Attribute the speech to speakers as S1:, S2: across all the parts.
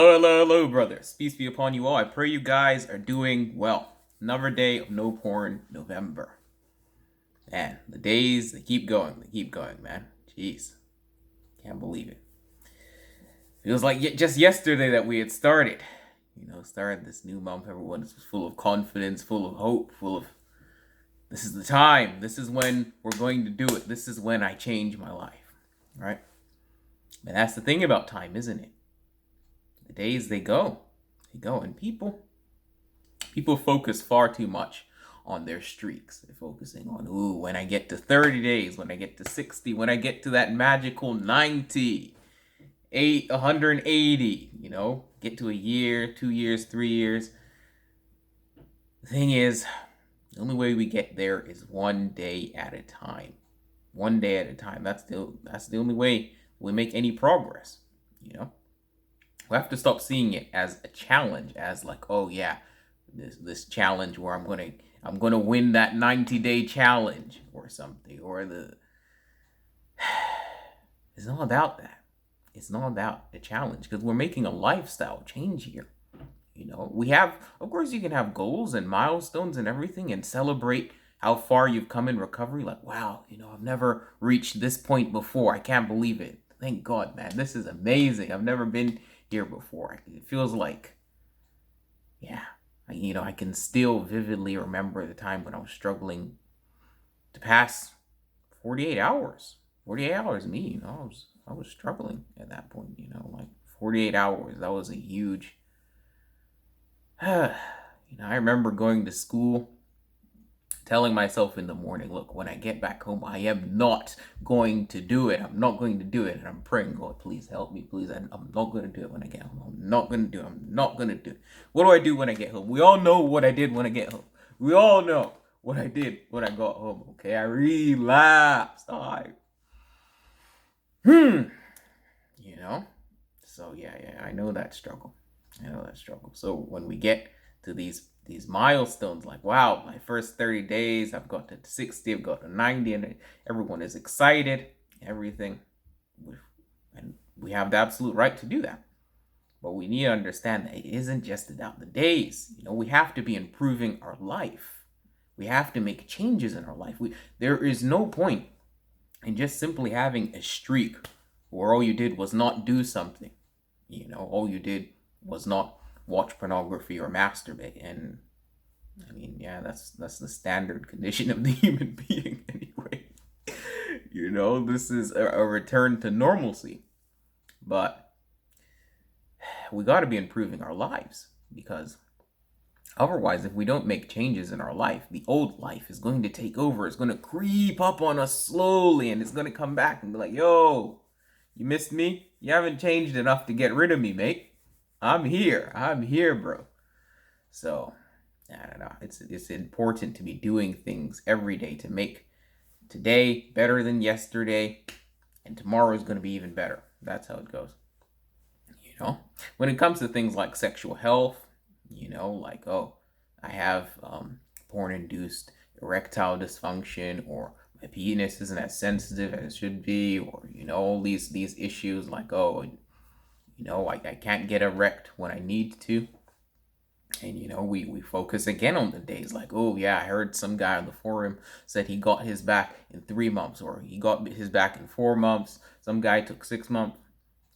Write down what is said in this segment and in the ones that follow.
S1: Hello, hello, hello, brothers. Peace be upon you all. I pray you guys are doing well. Another day of no porn November. Man, the days, they keep going. They keep going, man. Jeez. Can't believe it. Feels like just yesterday that we had started. Started this new month. Everyone is full of confidence, full of hope, full of, this is the time. This is when we're going to do it. This is when I change my life. Right? And that's the thing about time, isn't it? The days, they go, and people focus far too much on their streaks. They're focusing on, when I get to 30 days, when I get to 60, when I get to that magical 90, 180, get to a year, 2 years, 3 years. The thing is, the only way we get there is one day at a time. One day at a time. That's the only way we make any progress, We have to stop seeing it as a challenge, as like, oh yeah, this challenge where I'm gonna win that 90-day challenge or something, or it's not about that. It's not about the challenge, because we're making a lifestyle change here. We have, of course, you can have goals and milestones and everything and celebrate how far you've come in recovery. Like, wow, I've never reached this point before. I can't believe it. Thank God, man. This is amazing. I've never been here before. It feels like, yeah, I can still vividly remember the time when I was struggling to pass 48 hours. 48 hours, me, I was struggling at that point, like 48 hours. That was a huge, I remember going to school, telling myself in the morning, look, when I get back home, I am not going to do it. I'm not going to do it. And I'm praying, God, please help me, please. I'm not going to do it when I get home. I'm not going to do it. I'm not going to do it. What do I do when I get home? We all know what I did when I get home. We all know what I did when I got home. Okay, I relapsed. So yeah, I know that struggle. So when we get to these milestones, like, wow, my first 30 days, I've got to 60, I've got to 90, and everyone is excited, everything. And we have the absolute right to do that. But we need to understand that it isn't just about the days. We have to be improving our life. We have to make changes in our life. There is no point in just simply having a streak where all you did was not do something. All you did was not watch pornography or masturbate. And I mean, yeah, that's the standard condition of the human being anyway. This is a return to normalcy. But we got to be improving our lives, because otherwise, if we don't make changes in our life, the old life is going to take over. It's going to creep up on us slowly, and it's going to come back and be like, yo, you missed me? You haven't changed enough to get rid of me, mate. I'm here, bro. So, I don't know. It's important to be doing things every day to make today better than yesterday, and tomorrow is going to be even better. That's how it goes. When it comes to things like sexual health, like, oh, I have porn-induced erectile dysfunction, or my penis isn't as sensitive as it should be, or all these issues like, oh, I can't get erect when I need to. And we focus again on the days like, oh yeah, I heard some guy on the forum said he got his back in 3 months, or he got his back in 4 months. Some guy took 6 months.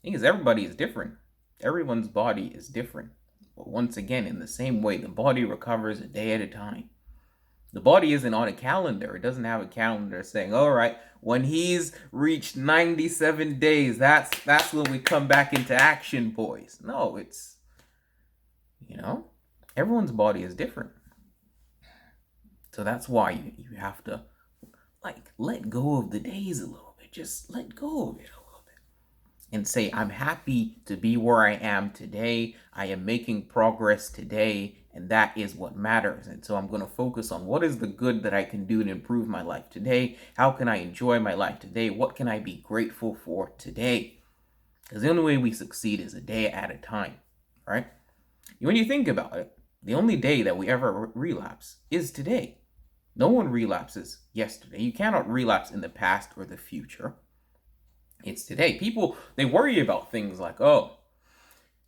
S1: The thing is, everybody is different. Everyone's body is different. But once again, in the same way, the body recovers a day at a time. The body isn't on a calendar. It doesn't have a calendar saying, all right, when he's reached 97 days, that's when we come back into action, boys. No, it's, everyone's body is different. So that's why you have to, like, let go of the days a little bit. Just let go of it a little bit. And say, I'm happy to be where I am today. I am making progress today. And that is what matters. And so I'm going to focus on what is the good that I can do to improve my life today. How can I enjoy my life today? What can I be grateful for today? Because the only way we succeed is a day at a time, right? When you think about it, the only day that we ever relapse is today. No one relapses yesterday. You cannot relapse in the past or the future. It's today. People, they worry about things like, oh,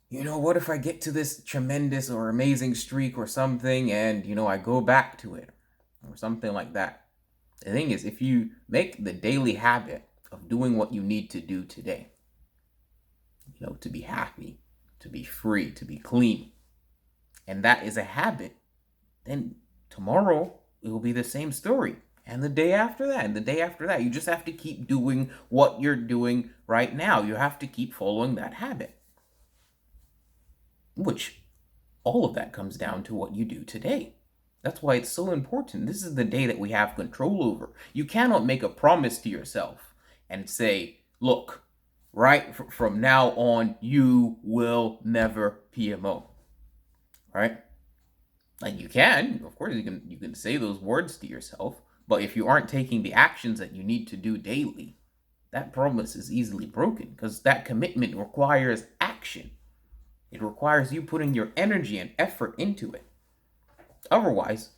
S1: what if I get to this tremendous or amazing streak or something and, I go back to it or something like that? The thing is, if you make the daily habit of doing what you need to do today, to be happy, to be free, to be clean, and that is a habit, then tomorrow it will be the same story. And the day after that, and the day after that. You just have to keep doing what you're doing right now. You have to keep following that habit. Which all of that comes down to what you do today. That's why it's so important. This is the day that we have control over. You cannot make a promise to yourself and say, look, right from now on, you will never PMO. Right? Like you can, of course, you can say those words to yourself, but if you aren't taking the actions that you need to do daily, that promise is easily broken because that commitment requires action. It requires you putting your energy and effort into it. Otherwise,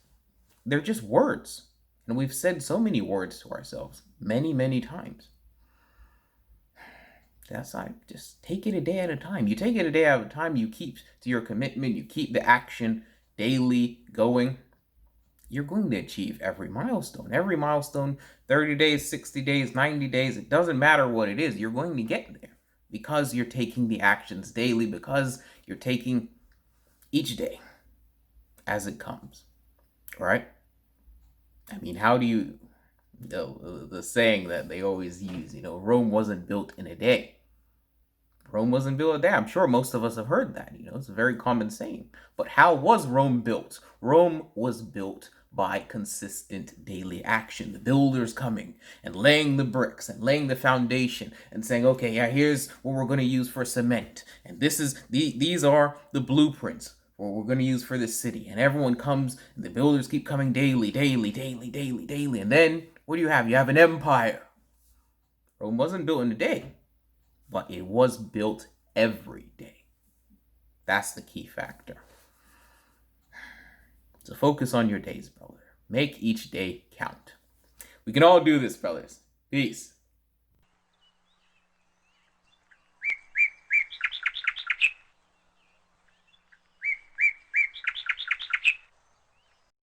S1: they're just words. And we've said so many words to ourselves many, many times. That's not, just take it a day at a time. You take it a day at a time, you keep to your commitment, you keep the action daily going. You're going to achieve every milestone. Every milestone, 30 days, 60 days, 90 days, it doesn't matter what it is, you're going to get there because you're taking the actions daily, because you're taking each day as it comes, right? I mean, how do you, the saying that they always use, Rome wasn't built in a day. Rome wasn't built in a day. I'm sure most of us have heard that, it's a very common saying. But how was Rome built? Rome was built by consistent daily action. The builders coming and laying the bricks and laying the foundation and saying, okay, yeah, here's what we're going to use for cement. And these are the blueprints for what we're going to use for this city. And everyone comes and the builders keep coming daily. And then what do you have? You have an empire. Rome wasn't built in a day, but it was built every day. That's the key factor. So focus on your days, brother. Make each day count. We can all do this, brothers. Peace.